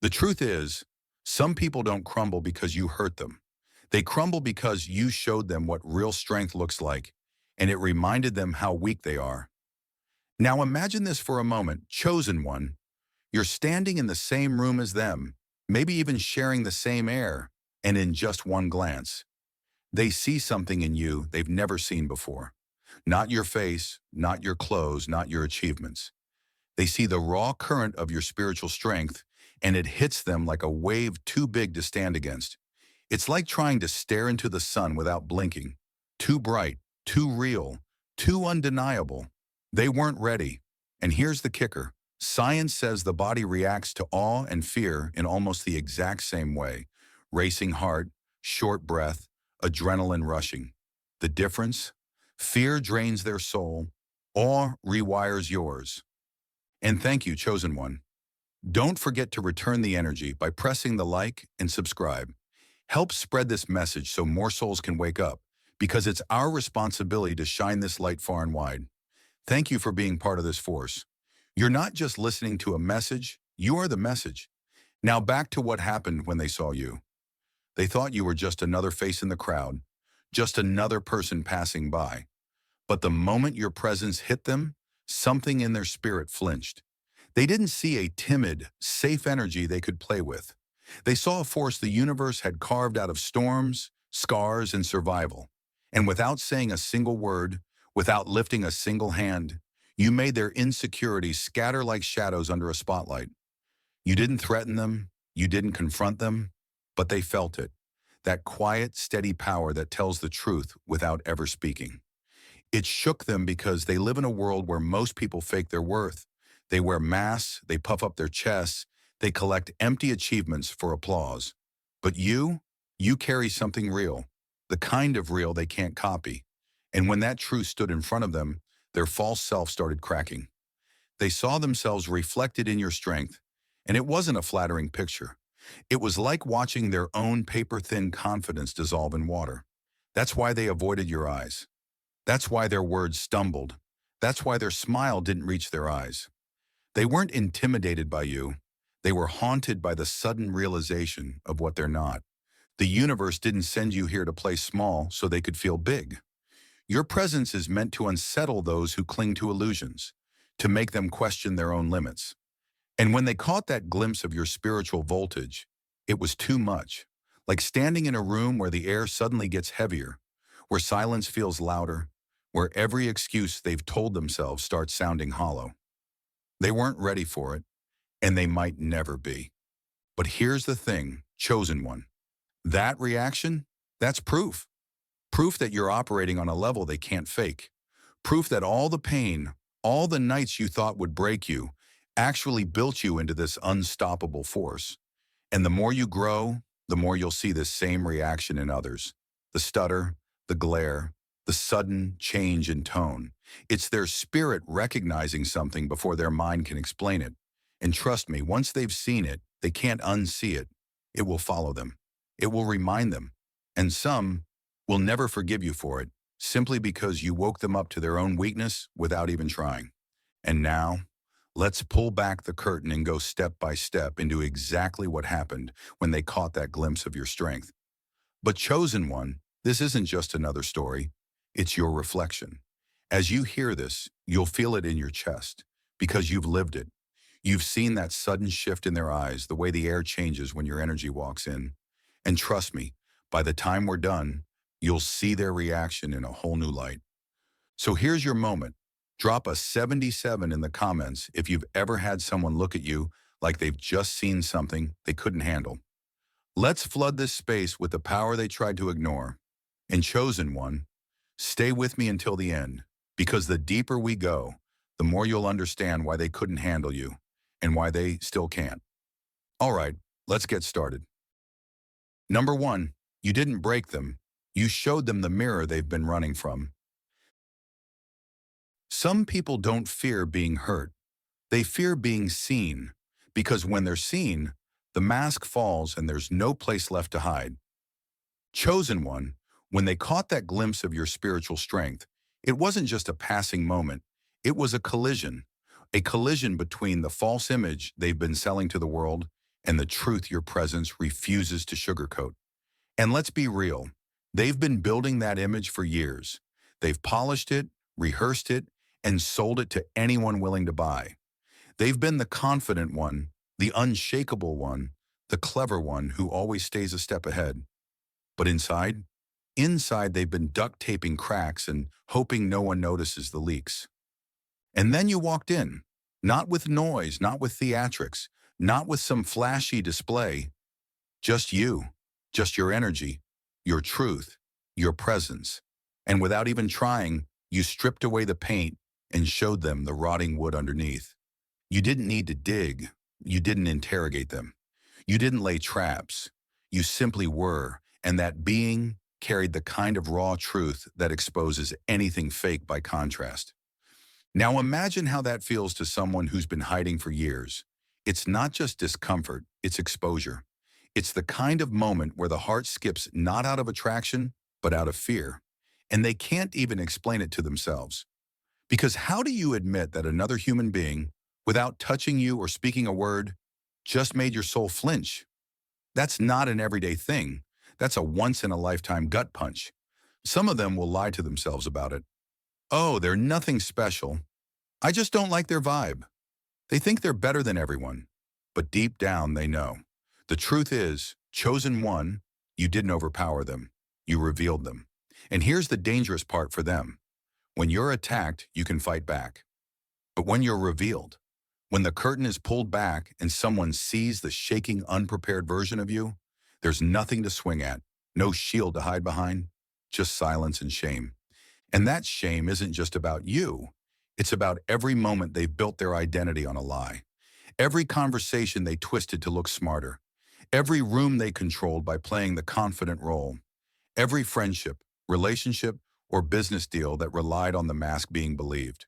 The truth is, some people don't crumble because you hurt them. They crumble because you showed them what real strength looks like, and it reminded them how weak they are. Now imagine this for a moment, chosen one. You're standing in the same room as them, maybe even sharing the same air, and in just one glance, they see something in you they've never seen before. Not your face, not your clothes, not your achievements. They see the raw current of your spiritual strength, and it hits them like a wave too big to stand against. It's like trying to stare into the sun without blinking. Too bright, too real, too undeniable. They weren't ready. And here's the kicker. Science says the body reacts to awe and fear in almost the exact same way. Racing heart, short breath, adrenaline rushing. The difference? Fear drains their soul, awe rewires yours. And thank you, chosen one. Don't forget to return the energy by pressing the like and subscribe. Help spread this message so more souls can wake up, because it's our responsibility to shine this light far and wide. Thank you for being part of this force. You're not just listening to a message, you are the message. Now back to what happened when they saw you. They thought you were just another face in the crowd, just another person passing by. But the moment your presence hit them, something in their spirit flinched. They didn't see a timid, safe energy they could play with. They saw a force the universe had carved out of storms, scars, and survival. And without saying a single word, without lifting a single hand, you made their insecurities scatter like shadows under a spotlight. You didn't threaten them, you didn't confront them, but they felt it. That quiet, steady power that tells the truth without ever speaking. It shook them because they live in a world where most people fake their worth. They wear masks, they puff up their chests, they collect empty achievements for applause. But you carry something real, the kind of real they can't copy. And when that truth stood in front of them, their false self started cracking. They saw themselves reflected in your strength, and it wasn't a flattering picture. It was like watching their own paper-thin confidence dissolve in water. That's why they avoided your eyes. That's why their words stumbled. That's why their smile didn't reach their eyes. They weren't intimidated by you. They were haunted by the sudden realization of what they're not. The universe didn't send you here to play small so they could feel big. Your presence is meant to unsettle those who cling to illusions, to make them question their own limits. And when they caught that glimpse of your spiritual voltage, it was too much. Like standing in a room where the air suddenly gets heavier, where silence feels louder, where every excuse they've told themselves starts sounding hollow. They weren't ready for it, and they might never be. But here's the thing, chosen one. That reaction, that's proof. Proof that you're operating on a level they can't fake. Proof that all the pain, all the nights you thought would break you, actually built you into this unstoppable force. And the more you grow, the more you'll see this same reaction in others. The stutter, the glare, the sudden change in tone. It's their spirit recognizing something before their mind can explain it. And trust me, once they've seen it, they can't unsee it. It will follow them. It will remind them. And some will never forgive you for it, simply because you woke them up to their own weakness without even trying. And now, let's pull back the curtain and go step by step into exactly what happened when they caught that glimpse of your strength. But chosen one, this isn't just another story. It's your reflection. As you hear this, you'll feel it in your chest because you've lived it. You've seen that sudden shift in their eyes, the way the air changes when your energy walks in. And trust me, by the time we're done, you'll see their reaction in a whole new light. So here's your moment. Drop a 77 in the comments if you've ever had someone look at you like they've just seen something they couldn't handle. Let's flood this space with the power they tried to ignore. And chosen one, stay with me until the end, because the deeper we go, the more you'll understand why they couldn't handle you and why they still can't. All right, let's get started. Number one, you didn't break them. You showed them the mirror they've been running from. Some people don't fear being hurt. They fear being seen, because when they're seen, the mask falls and there's no place left to hide. Chosen one, when they caught that glimpse of your spiritual strength, it wasn't just a passing moment. It was a collision between the false image they've been selling to the world and the truth your presence refuses to sugarcoat. And let's be real, they've been building that image for years. They've polished it, rehearsed it, and sold it to anyone willing to buy. They've been the confident one, the unshakable one, the clever one who always stays a step ahead. But inside they've been duct taping cracks and hoping no one notices the leaks. And then you walked in, not with noise, not with theatrics, not with some flashy display, just you, just your energy, your truth, your presence. And without even trying, you stripped away the paint and showed them the rotting wood underneath. You didn't need to dig. You didn't interrogate them. You didn't lay traps. You simply were, and that being carried the kind of raw truth that exposes anything fake by contrast. Now imagine how that feels to someone who's been hiding for years. It's not just discomfort, it's exposure. It's the kind of moment where the heart skips not out of attraction, but out of fear. And they can't even explain it to themselves. Because how do you admit that another human being, without touching you or speaking a word, just made your soul flinch? That's not an everyday thing. That's a once-in-a-lifetime gut punch. Some of them will lie to themselves about it. Oh, they're nothing special. I just don't like their vibe. They think they're better than everyone. But deep down, they know. The truth is, chosen one, you didn't overpower them. You revealed them. And here's the dangerous part for them. When you're attacked, you can fight back. But when you're revealed, when the curtain is pulled back and someone sees the shaking, unprepared version of you, there's nothing to swing at, no shield to hide behind, just silence and shame. And that shame isn't just about you. It's about every moment they've built their identity on a lie. Every conversation they twisted to look smarter. Every room they controlled by playing the confident role. Every friendship, relationship, or business deal that relied on the mask being believed.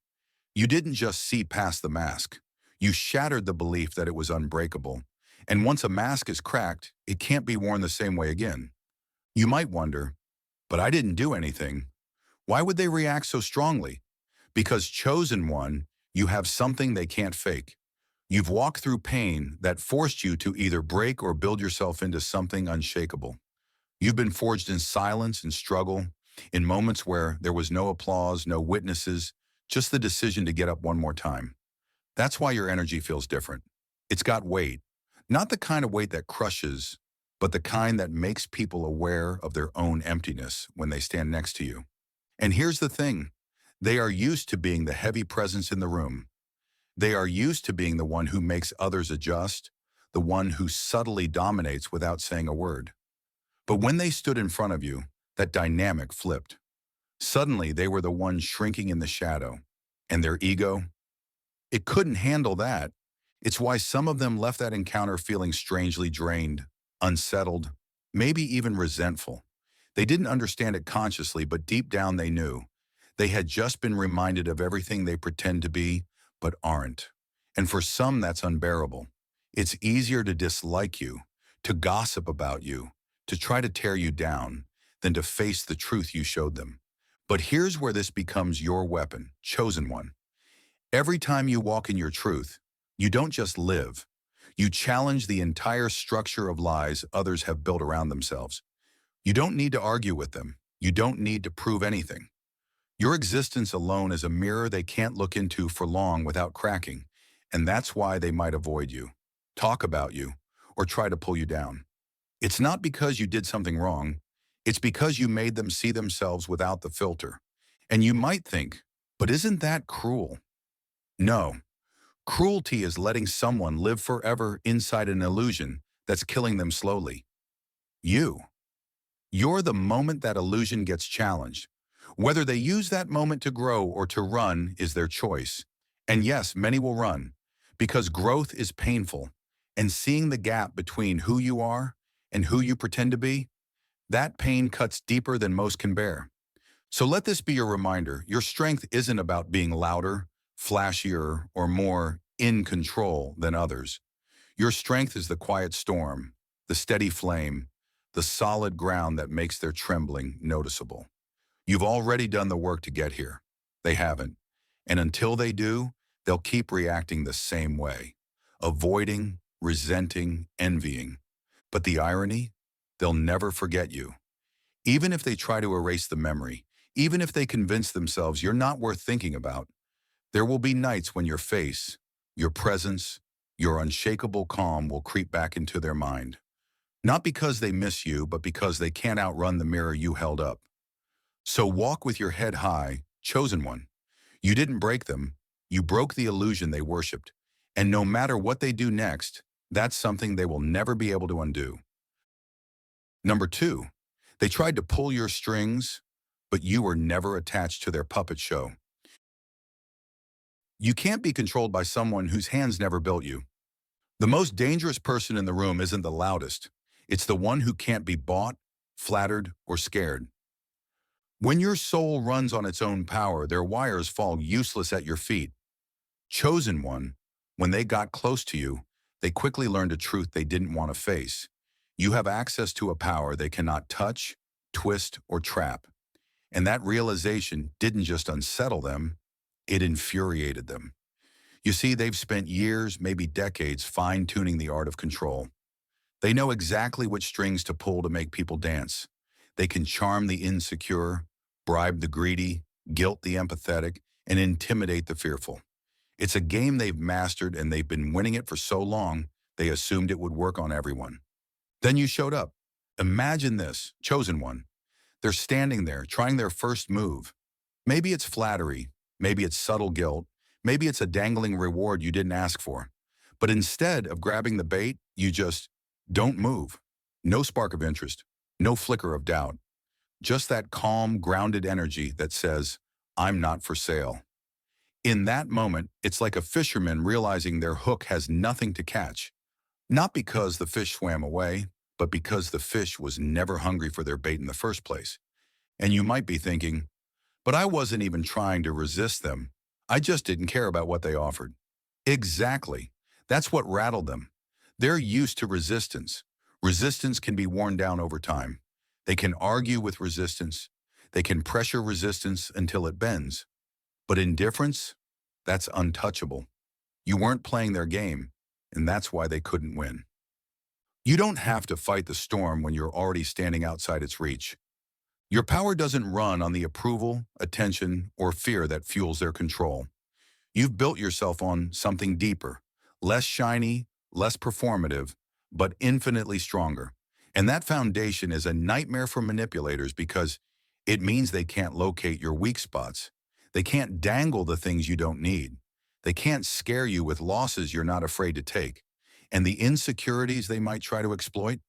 You didn't just see past the mask. You shattered the belief that it was unbreakable. And once a mask is cracked, it can't be worn the same way again. You might wonder, but I didn't do anything. Why would they react so strongly? Because chosen one, you have something they can't fake. You've walked through pain that forced you to either break or build yourself into something unshakable. You've been forged in silence and struggle, in moments where there was no applause, no witnesses, just the decision to get up one more time. That's why your energy feels different. It's got weight, not the kind of weight that crushes, but the kind that makes people aware of their own emptiness when they stand next to you. And here's the thing. They are used to being the heavy presence in the room. They are used to being the one who makes others adjust, the one who subtly dominates without saying a word. But when they stood in front of you, that dynamic flipped. Suddenly, they were the ones shrinking in the shadow. And their ego? It couldn't handle that. It's why some of them left that encounter feeling strangely drained, unsettled, maybe even resentful. They didn't understand it consciously, but deep down they knew. They had just been reminded of everything they pretend to be, but aren't. And for some, that's unbearable. It's easier to dislike you, to gossip about you, to try to tear you down, than to face the truth you showed them. But here's where this becomes your weapon, chosen one. Every time you walk in your truth, you don't just live. You challenge the entire structure of lies others have built around themselves. You don't need to argue with them. You don't need to prove anything. Your existence alone is a mirror they can't look into for long without cracking, and that's why they might avoid you, talk about you, or try to pull you down. It's not because you did something wrong. It's because you made them see themselves without the filter. And you might think, but isn't that cruel? No. Cruelty is letting someone live forever inside an illusion that's killing them slowly. You're the moment that illusion gets challenged. Whether they use that moment to grow or to run is their choice. And yes, many will run, because growth is painful, and seeing the gap between who you are and who you pretend to be, that pain cuts deeper than most can bear. So let this be your reminder. Your strength isn't about being louder, flashier, or more in control than others. Your strength is the quiet storm, the steady flame, the solid ground that makes their trembling noticeable. You've already done the work to get here. They haven't. And until they do, they'll keep reacting the same way, avoiding, resenting, envying. But the irony? They'll never forget you. Even if they try to erase the memory, even if they convince themselves you're not worth thinking about, there will be nights when your face, your presence, your unshakable calm will creep back into their mind. Not because they miss you, but because they can't outrun the mirror you held up. So walk with your head high, chosen one. You didn't break them, you broke the illusion they worshipped. And no matter what they do next, that's something they will never be able to undo. Number two, they tried to pull your strings, but you were never attached to their puppet show. You can't be controlled by someone whose hands never built you. The most dangerous person in the room isn't the loudest. It's the one who can't be bought, flattered, or scared. When your soul runs on its own power, their wires fall useless at your feet. Chosen one, when they got close to you, they quickly learned a truth they didn't want to face. You have access to a power they cannot touch, twist, or trap. And that realization didn't just unsettle them, it infuriated them. You see, they've spent years, maybe decades, fine-tuning the art of control. They know exactly which strings to pull to make people dance. They can charm the insecure, bribe the greedy, guilt the empathetic, and intimidate the fearful. It's a game they've mastered, and they've been winning it for so long, they assumed it would work on everyone. Then you showed up. Imagine this, chosen one. They're standing there, trying their first move. Maybe it's flattery, maybe it's subtle guilt, maybe it's a dangling reward you didn't ask for. But instead of grabbing the bait, you just don't move. No spark of interest, no flicker of doubt. Just that calm, grounded energy that says, I'm not for sale. In that moment, it's like a fisherman realizing their hook has nothing to catch. Not because the fish swam away, but because the fish was never hungry for their bait in the first place. And you might be thinking, but I wasn't even trying to resist them. I just didn't care about what they offered. Exactly. That's what rattled them. They're used to resistance. Resistance can be worn down over time. They can argue with resistance. They can pressure resistance until it bends. But indifference? That's untouchable. You weren't playing their game, and that's why they couldn't win. You don't have to fight the storm when you're already standing outside its reach. Your power doesn't run on the approval, attention, or fear that fuels their control. You've built yourself on something deeper, less shiny, less performative, but infinitely stronger. And that foundation is a nightmare for manipulators because it means they can't locate your weak spots. They can't dangle the things you don't need. They can't scare you with losses you're not afraid to take. And the insecurities they might try to exploit,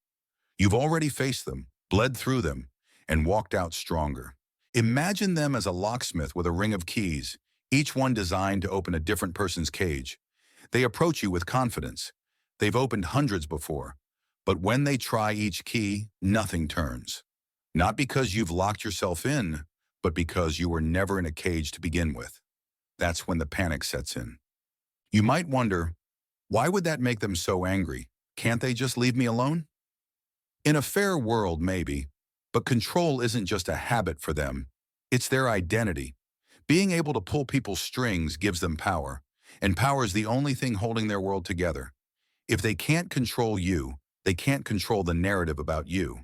you've already faced them, bled through them, and walked out stronger. Imagine them as a locksmith with a ring of keys, each one designed to open a different person's cage. They approach you with confidence. They've opened hundreds before, but when they try each key, nothing turns. Not because you've locked yourself in, but because you were never in a cage to begin with. That's when the panic sets in. You might wonder, why would that make them so angry? Can't they just leave me alone? In a fair world, maybe, but control isn't just a habit for them. It's their identity. Being able to pull people's strings gives them power, and power is the only thing holding their world together. If they can't control you, they can't control the narrative about you.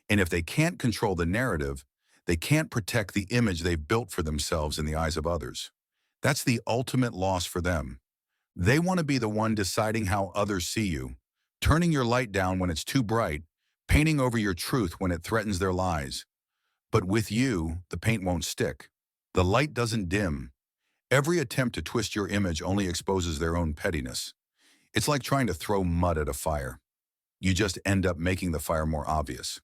And if they can't control the narrative, they can't protect the image they've built for themselves in the eyes of others. That's the ultimate loss for them. They want to be the one deciding how others see you, turning your light down when it's too bright, painting over your truth when it threatens their lies. But with you, the paint won't stick. The light doesn't dim. Every attempt to twist your image only exposes their own pettiness. It's like trying to throw mud at a fire. You just end up making the fire more obvious.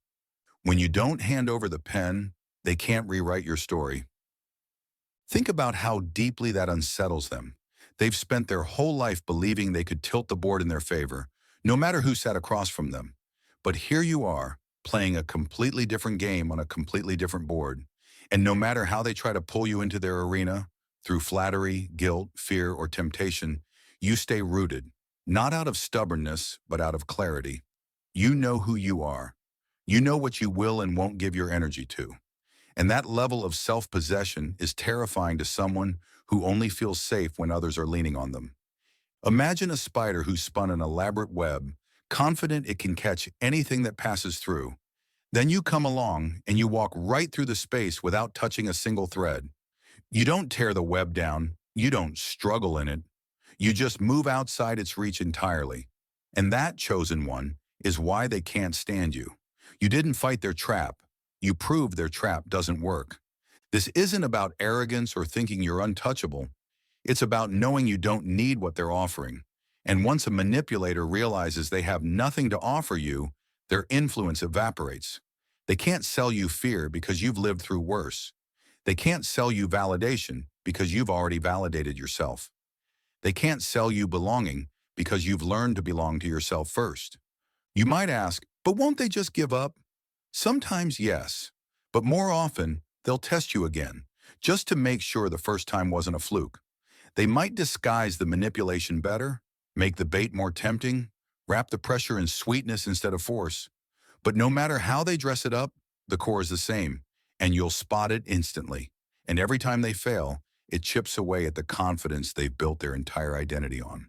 When you don't hand over the pen, they can't rewrite your story. Think about how deeply that unsettles them. They've spent their whole life believing they could tilt the board in their favor, no matter who sat across from them. But here you are, playing a completely different game on a completely different board. And no matter how they try to pull you into their arena, through flattery, guilt, fear, or temptation, you stay rooted, not out of stubbornness, but out of clarity. You know who you are. You know what you will and won't give your energy to. And that level of self-possession is terrifying to someone who only feels safe when others are leaning on them. Imagine a spider who's spun an elaborate web, confident it can catch anything that passes through. Then you come along and you walk right through the space without touching a single thread. You don't tear the web down. You don't struggle in it. You just move outside its reach entirely. And that, chosen one, is why they can't stand you. You didn't fight their trap. You proved their trap doesn't work. This isn't about arrogance or thinking you're untouchable. It's about knowing you don't need what they're offering. And once a manipulator realizes they have nothing to offer you, their influence evaporates. They can't sell you fear because you've lived through worse. They can't sell you validation because you've already validated yourself. They can't sell you belonging because you've learned to belong to yourself first. You might ask, but won't they just give up? Sometimes yes, but more often they'll test you again, just to make sure the first time wasn't a fluke. They might disguise the manipulation better, make the bait more tempting, wrap the pressure in sweetness instead of force. But no matter how they dress it up, the core is the same, and you'll spot it instantly. And every time they fail, it chips away at the confidence they've built their entire identity on.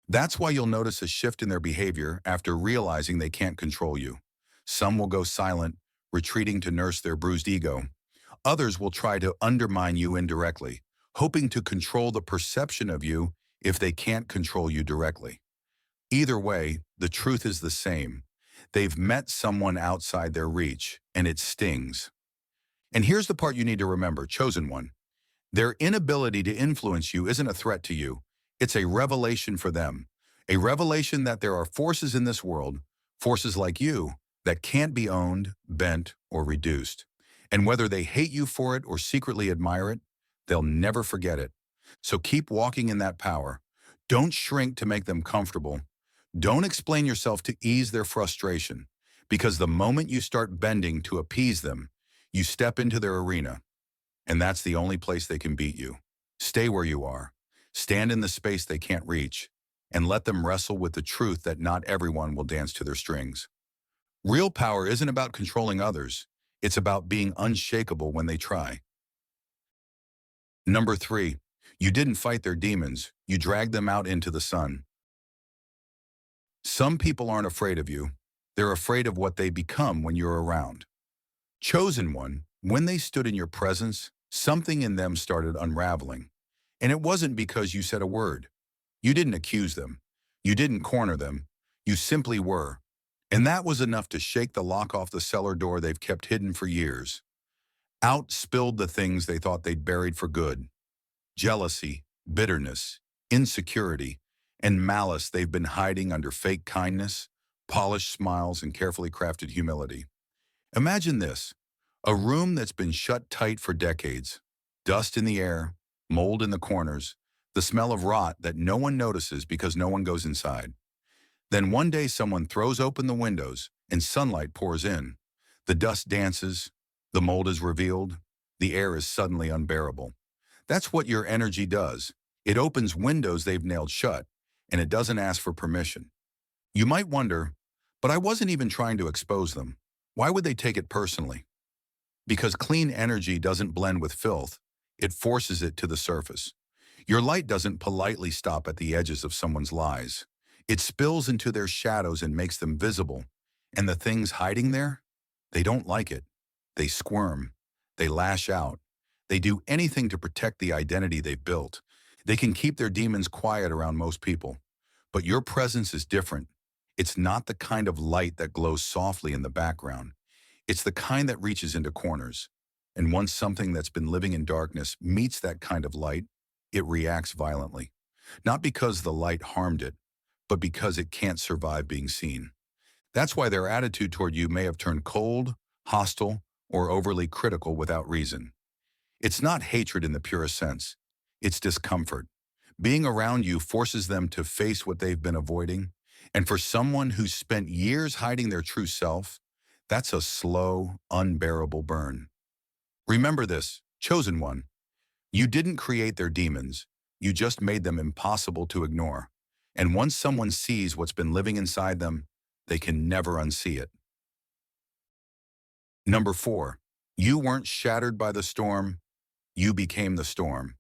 That's why you'll notice a shift in their behavior after realizing they can't control you. Some will go silent, retreating to nurse their bruised ego. Others will try to undermine you indirectly, hoping to control the perception of you if they can't control you directly. Either way, the truth is the same. They've met someone outside their reach, and it stings. And here's the part you need to remember, chosen one. Their inability to influence you isn't a threat to you. It's a revelation for them. A revelation that there are forces in this world, forces like you, that can't be owned, bent, or reduced. And whether they hate you for it or secretly admire it, they'll never forget it. So keep walking in that power. Don't shrink to make them comfortable. Don't explain yourself to ease their frustration, because the moment you start bending to appease them, you step into their arena, and that's the only place they can beat you. Stay where you are. Stand in the space they can't reach, and let them wrestle with the truth that not everyone will dance to their strings. Real power isn't about controlling others. It's about being unshakable when they try. Number 3, you didn't fight their demons. You dragged them out into the sun. Some people aren't afraid of you. They're afraid of what they become when you're around. Chosen one, when they stood in your presence, something in them started unraveling. And it wasn't because you said a word. You didn't accuse them. You didn't corner them. You simply were. And that was enough to shake the lock off the cellar door they've kept hidden for years. Out spilled the things they thought they'd buried for good. Jealousy, bitterness, insecurity, and malice they've been hiding under fake kindness, polished smiles, and carefully crafted humility. Imagine this, a room that's been shut tight for decades. Dust in the air, mold in the corners, the smell of rot that no one notices because no one goes inside. Then one day someone throws open the windows and sunlight pours in. The dust dances, the mold is revealed, the air is suddenly unbearable. That's what your energy does. It opens windows they've nailed shut, and it doesn't ask for permission. You might wonder, but I wasn't even trying to expose them. Why would they take it personally? Because clean energy doesn't blend with filth. It forces it to the surface. Your light doesn't politely stop at the edges of someone's lies. It spills into their shadows and makes them visible. And the things hiding there? They don't like it. They squirm. They lash out. They do anything to protect the identity they've built. They can keep their demons quiet around most people. But your presence is different. It's not the kind of light that glows softly in the background. It's the kind that reaches into corners. And once something that's been living in darkness meets that kind of light, it reacts violently. Not because the light harmed it, but because it can't survive being seen. That's why their attitude toward you may have turned cold, hostile, or overly critical without reason. It's not hatred in the purest sense. It's discomfort. Being around you forces them to face what they've been avoiding. And for someone who's spent years hiding their true self, that's a slow, unbearable burn. Remember this, chosen one. You didn't create their demons. You just made them impossible to ignore. And once someone sees what's been living inside them, they can never unsee it. Number 4, you weren't shattered by the storm. You became the storm.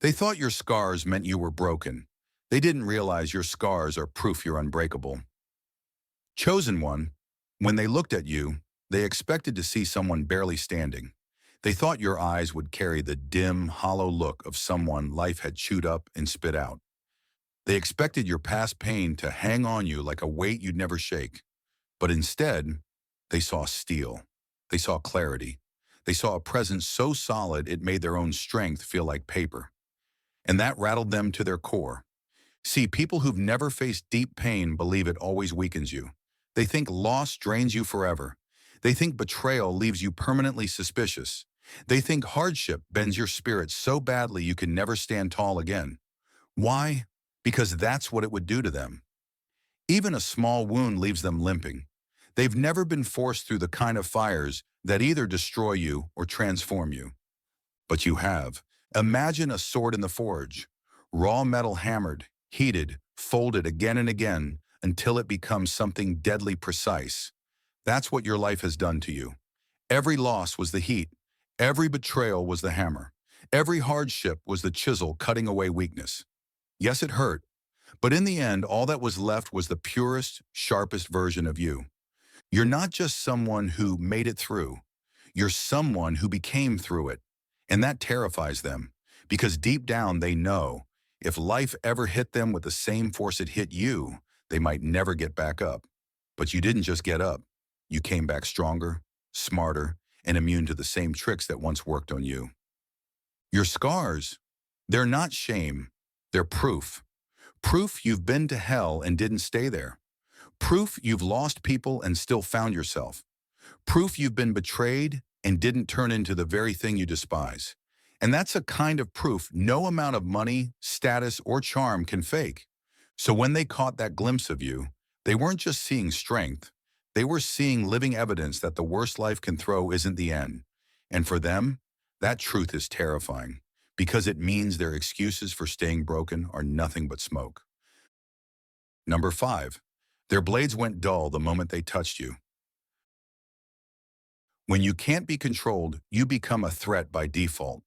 They thought your scars meant you were broken. They didn't realize your scars are proof you're unbreakable. Chosen one, when they looked at you, they expected to see someone barely standing. They thought your eyes would carry the dim, hollow look of someone life had chewed up and spit out. They expected your past pain to hang on you like a weight you'd never shake. But instead, they saw steel. They saw clarity. They saw a presence so solid it made their own strength feel like paper. And that rattled them to their core. See, people who've never faced deep pain believe it always weakens you. They think loss drains you forever. They think betrayal leaves you permanently suspicious. They think hardship bends your spirit so badly you can never stand tall again. Why? Because that's what it would do to them. Even a small wound leaves them limping. They've never been forced through the kind of fires that either destroy you or transform you. But you have. Imagine a sword in the forge, raw metal hammered, heated, folded again and again until it becomes something deadly precise. That's what your life has done to you. Every loss was the heat. Every betrayal was the hammer. Every hardship was the chisel cutting away weakness. Yes, it hurt, but in the end, all that was left was the purest, sharpest version of you. You're not just someone who made it through. You're someone who became through it. And that terrifies them, because deep down they know if life ever hit them with the same force it hit you, they might never get back up. But you didn't just get up. You came back stronger, smarter, and immune to the same tricks that once worked on you. Your scars, they're not shame. They're proof. Proof you've been to hell and didn't stay there. Proof you've lost people and still found yourself. Proof you've been betrayed and didn't turn into the very thing you despise. And that's a kind of proof no amount of money, status, or charm can fake. So when they caught that glimpse of you, they weren't just seeing strength. They were seeing living evidence that the worst life can throw isn't the end. And for them, that truth is terrifying, because it means their excuses for staying broken are nothing but smoke. Number 5. Their blades went dull the moment they touched you. When you can't be controlled, you become a threat by default.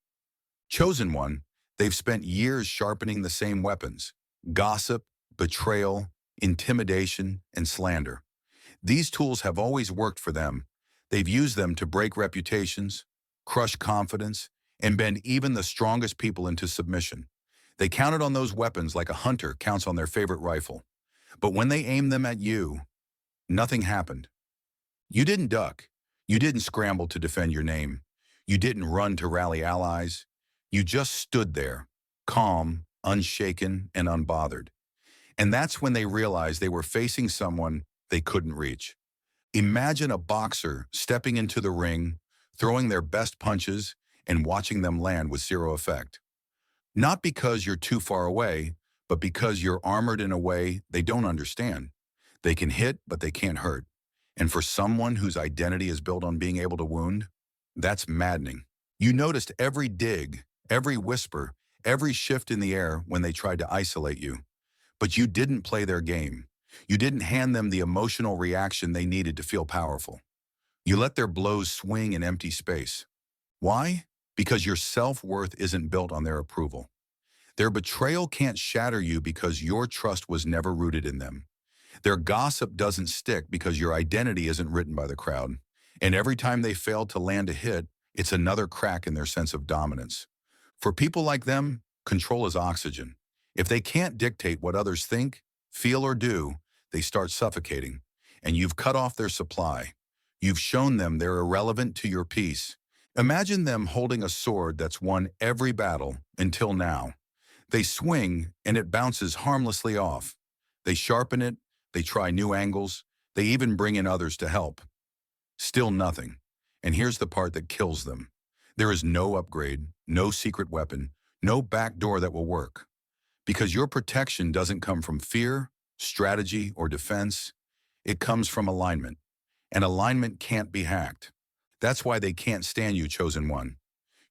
Chosen one, they've spent years sharpening the same weapons: gossip, betrayal, intimidation, and slander. These tools have always worked for them. They've used them to break reputations, crush confidence, and bend even the strongest people into submission. They counted on those weapons like a hunter counts on their favorite rifle. But when they aimed them at you, nothing happened. You didn't duck. You didn't scramble to defend your name. You didn't run to rally allies. You just stood there, calm, unshaken, and unbothered. And that's when they realized they were facing someone they couldn't reach. Imagine a boxer stepping into the ring, throwing their best punches, and watching them land with zero effect. Not because you're too far away, but because you're armored in a way they don't understand. They can hit, but they can't hurt. And for someone whose identity is built on being able to wound, that's maddening. You noticed every dig, every whisper, every shift in the air when they tried to isolate you. But you didn't play their game. You didn't hand them the emotional reaction they needed to feel powerful. You let their blows swing in empty space. Why? Because your self-worth isn't built on their approval. Their betrayal can't shatter you because your trust was never rooted in them. Their gossip doesn't stick because your identity isn't written by the crowd. And every time they fail to land a hit, it's another crack in their sense of dominance. For people like them, control is oxygen. If they can't dictate what others think, feel, or do, they start suffocating. And you've cut off their supply. You've shown them they're irrelevant to your peace. Imagine them holding a sword that's won every battle until now. They swing, and it bounces harmlessly off. They sharpen it, they try new angles, they even bring in others to help. Still nothing. And here's the part that kills them. There is no upgrade, no secret weapon, no back door that will work. Because your protection doesn't come from fear, strategy, or defense. It comes from alignment. And alignment can't be hacked. That's why they can't stand you, chosen one.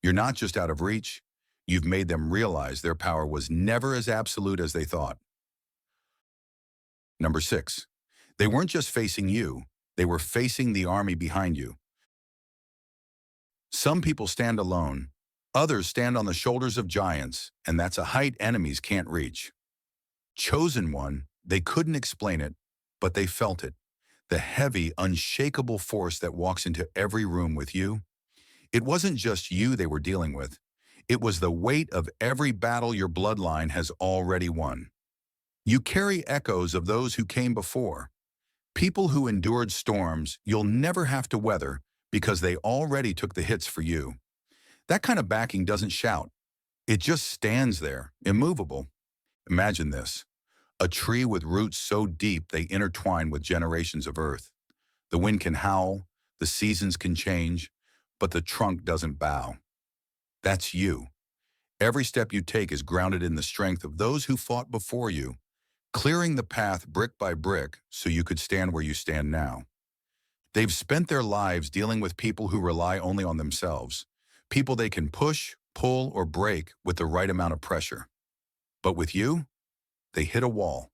You're not just out of reach. You've made them realize their power was never as absolute as they thought. Number 6. They weren't just facing you. They were facing the army behind you. Some people stand alone. Others stand on the shoulders of giants, and that's a height enemies can't reach. Chosen one, they couldn't explain it, but they felt it. The heavy, unshakable force that walks into every room with you. It wasn't just you they were dealing with. It was the weight of every battle your bloodline has already won. You carry echoes of those who came before, people who endured storms you'll never have to weather because they already took the hits for you. That kind of backing doesn't shout. It just stands there, immovable. Imagine this. A tree with roots so deep they intertwine with generations of earth. The wind can howl, the seasons can change, but the trunk doesn't bow. That's you. Every step you take is grounded in the strength of those who fought before you, clearing the path brick by brick so you could stand where you stand now. They've spent their lives dealing with people who rely only on themselves, people they can push, pull, or break with the right amount of pressure. But with you, they hit a wall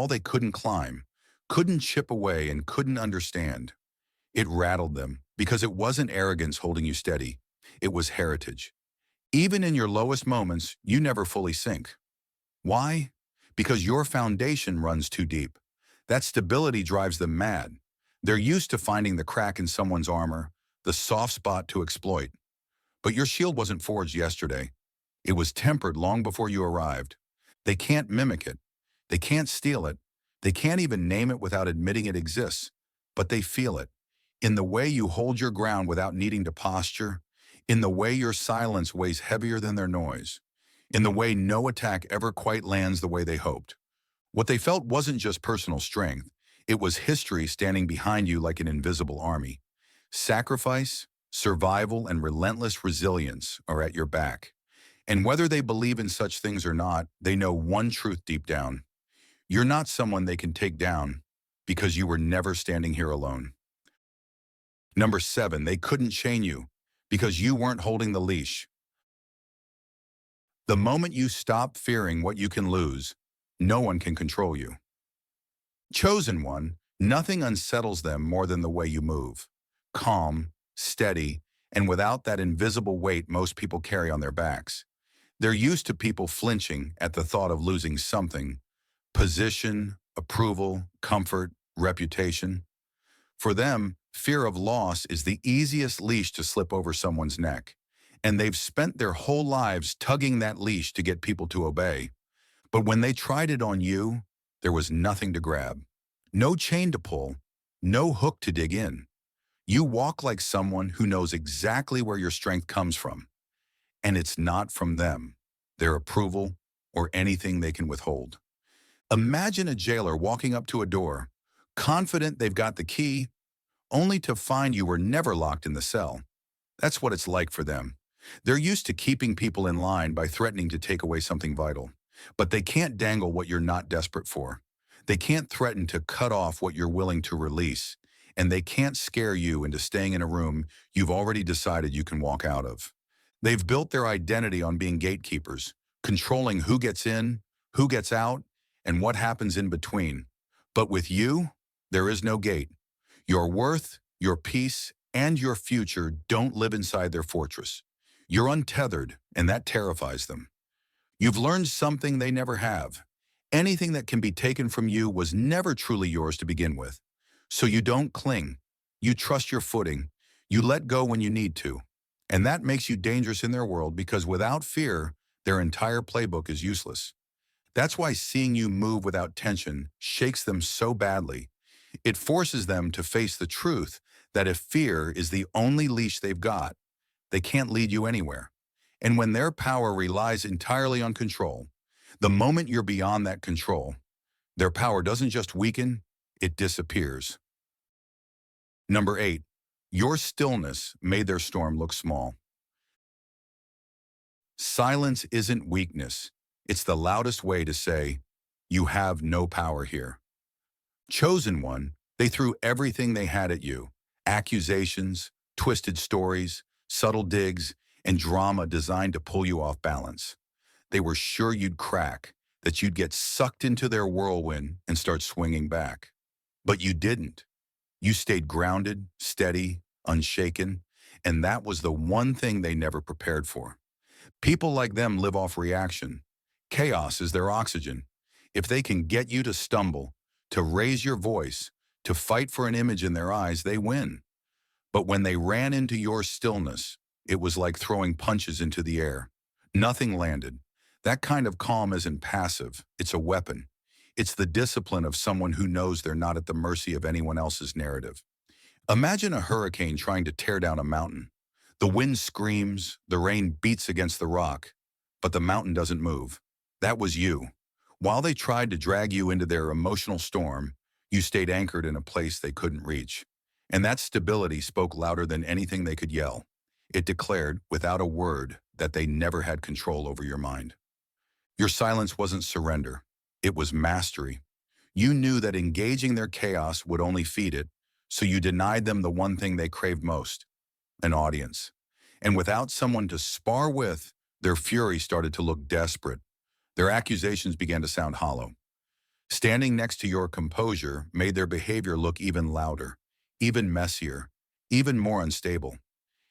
they couldn't climb, couldn't chip away, and couldn't understand. It rattled them because it wasn't arrogance holding you steady. It was heritage. Even in your lowest moments, you never fully sink. Why? Because your foundation runs too deep. That stability drives them mad. They're used to finding the crack in someone's armor, the soft spot to exploit. But your shield wasn't forged yesterday. It was tempered long before you arrived. They can't mimic it. They can't steal it. They can't even name it without admitting it exists. But they feel it. In the way you hold your ground without needing to posture, in the way your silence weighs heavier than their noise, in the way no attack ever quite lands the way they hoped. What they felt wasn't just personal strength. It was history standing behind you like an invisible army. Sacrifice, survival, and relentless resilience are at your back. And whether they believe in such things or not, they know one truth deep down. You're not someone they can take down because you were never standing here alone. Number 7, they couldn't chain you because you weren't holding the leash. The moment you stop fearing what you can lose, no one can control you. Chosen one, nothing unsettles them more than the way you move. Calm, steady, and without that invisible weight most people carry on their backs. They're used to people flinching at the thought of losing something: position, approval, comfort, reputation. For them, fear of loss is the easiest leash to slip over someone's neck, and they've spent their whole lives tugging that leash to get people to obey. But when they tried it on you, there was nothing to grab. No chain to pull, no hook to dig in. You walk like someone who knows exactly where your strength comes from. And it's not from them, their approval, or anything they can withhold. Imagine a jailer walking up to a door, confident they've got the key, only to find you were never locked in the cell. That's what it's like for them. They're used to keeping people in line by threatening to take away something vital. But they can't dangle what you're not desperate for. They can't threaten to cut off what you're willing to release. And they can't scare you into staying in a room you've already decided you can walk out of. They've built their identity on being gatekeepers, controlling who gets in, who gets out, and what happens in between. But with you, there is no gate. Your worth, your peace, and your future don't live inside their fortress. You're untethered, and that terrifies them. You've learned something they never have. Anything that can be taken from you was never truly yours to begin with. So you don't cling. You trust your footing. You let go when you need to. And that makes you dangerous in their world because without fear, their entire playbook is useless. That's why seeing you move without tension shakes them so badly. It forces them to face the truth that if fear is the only leash they've got, they can't lead you anywhere. And when their power relies entirely on control, the moment you're beyond that control, their power doesn't just weaken, it disappears. Number 8, your stillness made their storm look small. Silence isn't weakness. It's the loudest way to say, you have no power here. Chosen one, they threw everything they had at you: accusations, twisted stories, subtle digs, and drama designed to pull you off balance. They were sure you'd crack, that you'd get sucked into their whirlwind and start swinging back. But you didn't. You stayed grounded, steady, unshaken, and that was the one thing they never prepared for. People like them live off reaction. Chaos is their oxygen. If they can get you to stumble, to raise your voice, to fight for an image in their eyes, they win. But when they ran into your stillness, it was like throwing punches into the air. Nothing landed. That kind of calm isn't passive, it's a weapon. It's the discipline of someone who knows they're not at the mercy of anyone else's narrative. Imagine a hurricane trying to tear down a mountain. The wind screams, the rain beats against the rock, but the mountain doesn't move. That was you. While they tried to drag you into their emotional storm, you stayed anchored in a place they couldn't reach. And that stability spoke louder than anything they could yell. It declared, without a word, that they never had control over your mind. Your silence wasn't surrender. It was mastery. You knew that engaging their chaos would only feed it, so you denied them the one thing they craved most, an audience. And without someone to spar with, their fury started to look desperate. Their accusations began to sound hollow. Standing next to your composure made their behavior look even louder, even messier, even more unstable.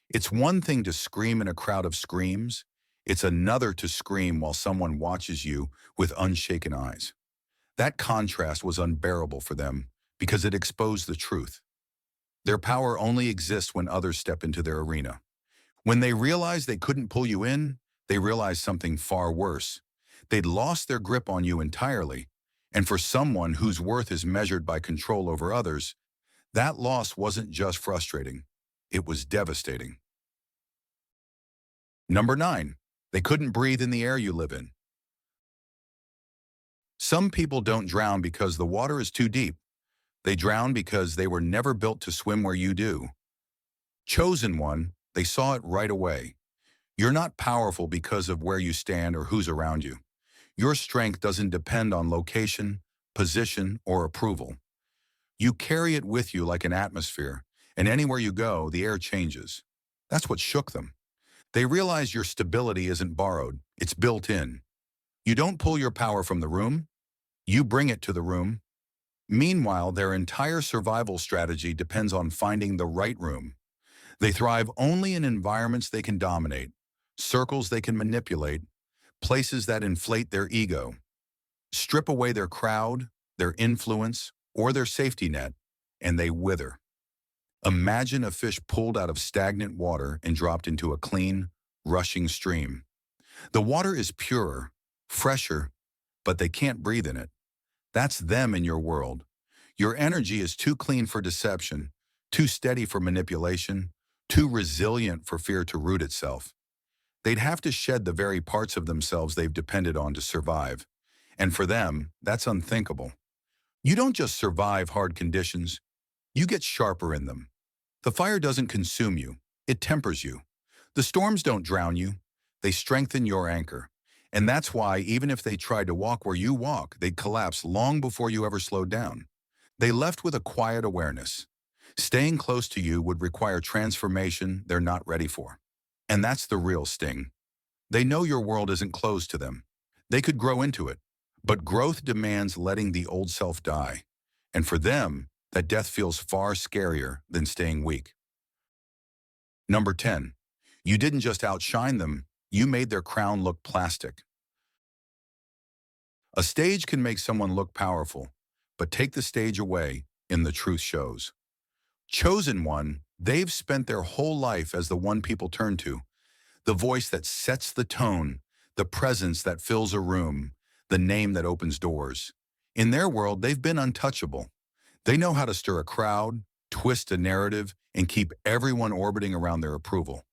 It's one thing to scream in a crowd of screams. It's another to scream while someone watches you with unshaken eyes. That contrast was unbearable for them because it exposed the truth. Their power only exists when others step into their arena. When they realized they couldn't pull you in, they realized something far worse. They'd lost their grip on you entirely, and for someone whose worth is measured by control over others, that loss wasn't just frustrating, it was devastating. Number 9, they couldn't breathe in the air you live in. Some people don't drown because the water is too deep. They drown because they were never built to swim where you do. Chosen one, they saw it right away. You're not powerful because of where you stand or who's around you. Your strength doesn't depend on location, position, or approval. You carry it with you like an atmosphere, and anywhere you go, the air changes. That's what shook them. They realize your stability isn't borrowed, it's built in. You don't pull your power from the room, you bring it to the room. Meanwhile, their entire survival strategy depends on finding the right room. They thrive only in environments they can dominate, circles they can manipulate, places that inflate their ego. Strip away their crowd, their influence, or their safety net, and they wither. Imagine a fish pulled out of stagnant water and dropped into a clean, rushing stream. The water is purer, fresher, but they can't breathe in it. That's them in your world. Your energy is too clean for deception, too steady for manipulation, too resilient for fear to root itself. They'd have to shed the very parts of themselves they've depended on to survive. And for them, that's unthinkable. You don't just survive hard conditions, you get sharper in them. The fire doesn't consume you, it tempers you. The storms don't drown you, they strengthen your anchor. And that's why even if they tried to walk where you walk, they'd collapse long before you ever slowed down. They left with a quiet awareness. Staying close to you would require transformation they're not ready for. And that's the real sting. They know your world isn't closed to them. They could grow into it. But growth demands letting the old self die. And for them, that death feels far scarier than staying weak. Number 10. You didn't just outshine them, you made their crown look plastic. A stage can make someone look powerful, but take the stage away, and the truth shows. Chosen one, they've spent their whole life as the one people turn to, the voice that sets the tone, the presence that fills a room, the name that opens doors. In their world, they've been untouchable. They know how to stir a crowd, twist a narrative, and keep everyone orbiting around their approval.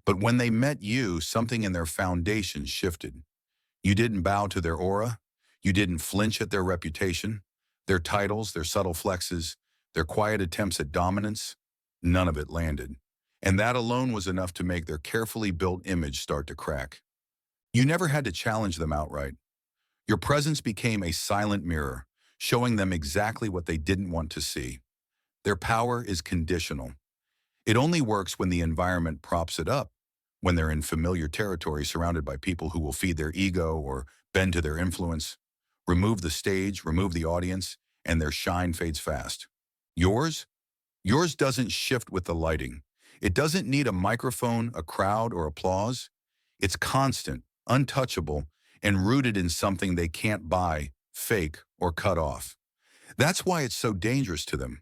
But when they met you, something in their foundation shifted. You didn't bow to their aura. You didn't flinch at their reputation, their titles, their subtle flexes, their quiet attempts at dominance. None of it landed. And that alone was enough to make their carefully built image start to crack. You never had to challenge them outright. Your presence became a silent mirror, showing them exactly what they didn't want to see. Their power is conditional. It only works when the environment props it up, when they're in familiar territory surrounded by people who will feed their ego or bend to their influence. Remove the stage, remove the audience, and their shine fades fast. Yours? Yours doesn't shift with the lighting. It doesn't need a microphone, a crowd, or applause. It's constant, untouchable, and rooted in something they can't buy, fake, or cut off. That's why it's so dangerous to them,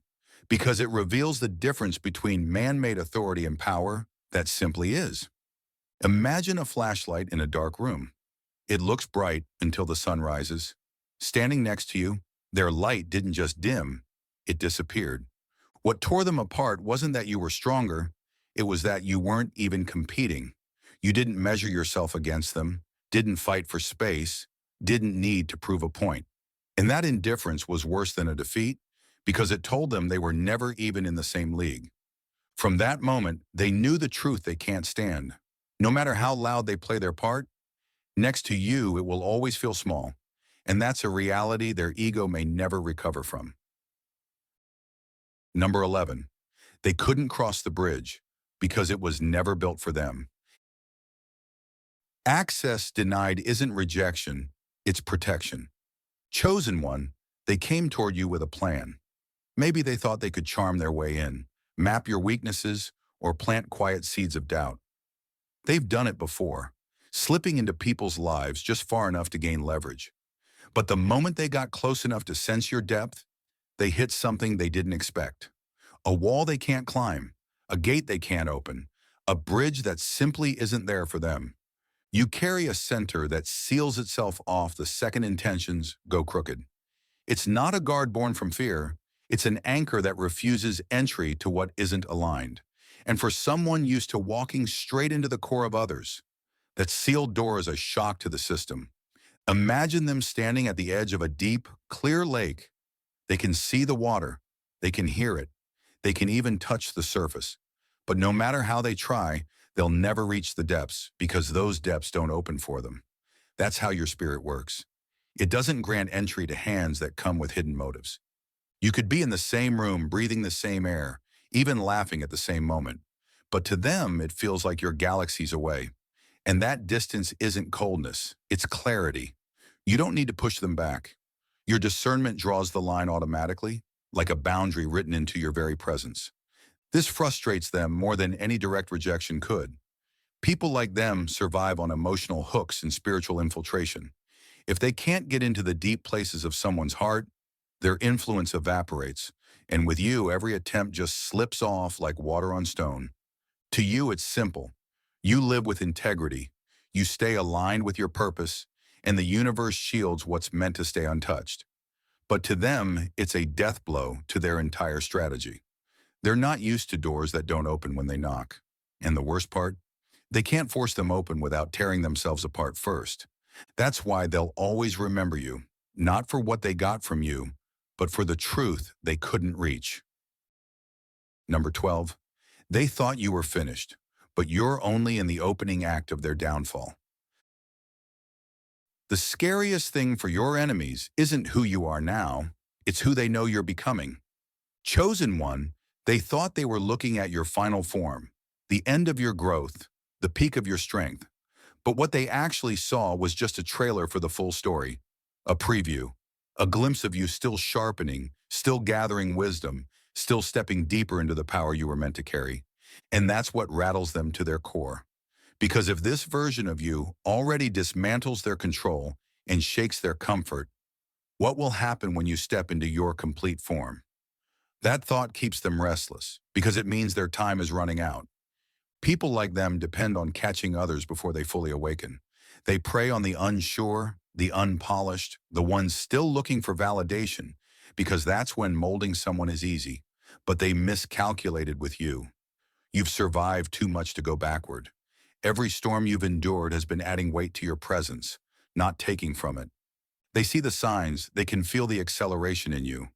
because it reveals the difference between man-made authority and power that simply is. Imagine a flashlight in a dark room. It looks bright until the sun rises. Standing next to you, their light didn't just dim, it disappeared. What tore them apart wasn't that you were stronger, it was that you weren't even competing. You didn't measure yourself against them, didn't fight for space, didn't need to prove a point. And that indifference was worse than a defeat because it told them they were never even in the same league. From that moment, they knew the truth they can't stand. No matter how loud they play their part, next to you it will always feel small. And that's a reality their ego may never recover from. Number 11. They couldn't cross the bridge because it was never built for them. Access denied isn't rejection, it's protection. Chosen one, they came toward you with a plan. Maybe they thought they could charm their way in, map your weaknesses, or plant quiet seeds of doubt. They've done it before, slipping into people's lives just far enough to gain leverage. But the moment they got close enough to sense your depth, they hit something they didn't expect. A wall they can't climb, a gate they can't open, a bridge that simply isn't there for them. You carry a center that seals itself off the second intentions go crooked. It's not a guard born from fear, it's an anchor that refuses entry to what isn't aligned. And for someone used to walking straight into the core of others, that sealed door is a shock to the system. Imagine them standing at the edge of a deep, clear lake. They can see the water, they can hear it, they can even touch the surface. But no matter how they try, they'll never reach the depths because those depths don't open for them. That's how your spirit works. It doesn't grant entry to hands that come with hidden motives. You could be in the same room, breathing the same air, even laughing at the same moment. But to them, it feels like you're galaxies away. And that distance isn't coldness, it's clarity. You don't need to push them back. Your discernment draws the line automatically, like a boundary written into your very presence. This frustrates them more than any direct rejection could. People like them survive on emotional hooks and spiritual infiltration. If they can't get into the deep places of someone's heart, their influence evaporates, and with you, every attempt just slips off like water on stone. To you, it's simple. You live with integrity, you stay aligned with your purpose, and the universe shields what's meant to stay untouched. But to them, it's a death blow to their entire strategy. They're not used to doors that don't open when they knock. And the worst part? They can't force them open without tearing themselves apart first. That's why they'll always remember you, not for what they got from you, but for the truth they couldn't reach. Number 12. They thought you were finished, but you're only in the opening act of their downfall. The scariest thing for your enemies isn't who you are now, it's who they know you're becoming. Chosen one, they thought they were looking at your final form, the end of your growth, the peak of your strength. But what they actually saw was just a trailer for the full story, a preview, a glimpse of you still sharpening, still gathering wisdom, still stepping deeper into the power you were meant to carry. And that's what rattles them to their core. Because if this version of you already dismantles their control and shakes their comfort, what will happen when you step into your complete form? That thought keeps them restless because it means their time is running out. People like them depend on catching others before they fully awaken. They prey on the unsure, the unpolished, the ones still looking for validation, because that's when molding someone is easy. But they miscalculated with you. You've survived too much to go backward. Every storm you've endured has been adding weight to your presence, not taking from it. They see the signs, they can feel the acceleration in you.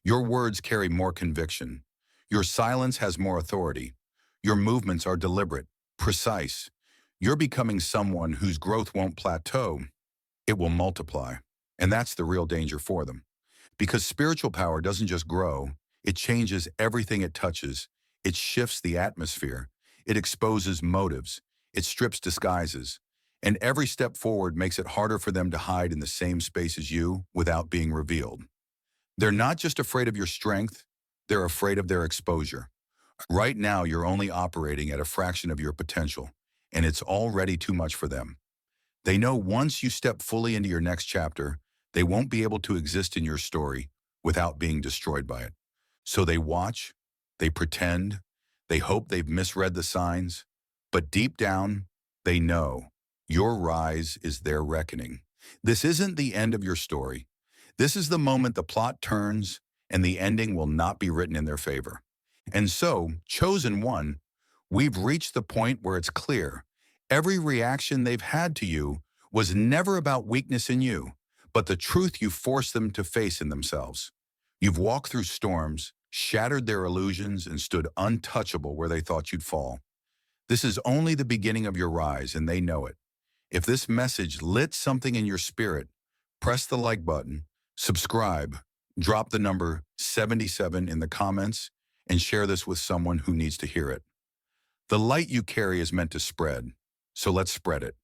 Your words carry more conviction. Your silence has more authority. Your movements are deliberate, precise. You're becoming someone whose growth won't plateau, it will multiply. And that's the real danger for them. Because spiritual power doesn't just grow, it changes everything it touches. It shifts the atmosphere. It exposes motives. It strips disguises. And every step forward makes it harder for them to hide in the same space as you without being revealed. They're not just afraid of your strength, they're afraid of their exposure. Right now, you're only operating at a fraction of your potential, and it's already too much for them. They know once you step fully into your next chapter, they won't be able to exist in your story without being destroyed by it. So they watch, they pretend, they hope they've misread the signs, but deep down, they know your rise is their reckoning. This isn't the end of your story. This is the moment the plot turns and the ending will not be written in their favor. And so, chosen one, we've reached the point where it's clear every reaction they've had to you was never about weakness in you, but the truth you forced them to face in themselves. You've walked through storms, shattered their illusions, and stood untouchable where they thought you'd fall. This is only the beginning of your rise, and they know it. If this message lit something in your spirit, press the like button, subscribe, drop the number 77 in the comments, and share this with someone who needs to hear it. The light you carry is meant to spread, so let's spread it.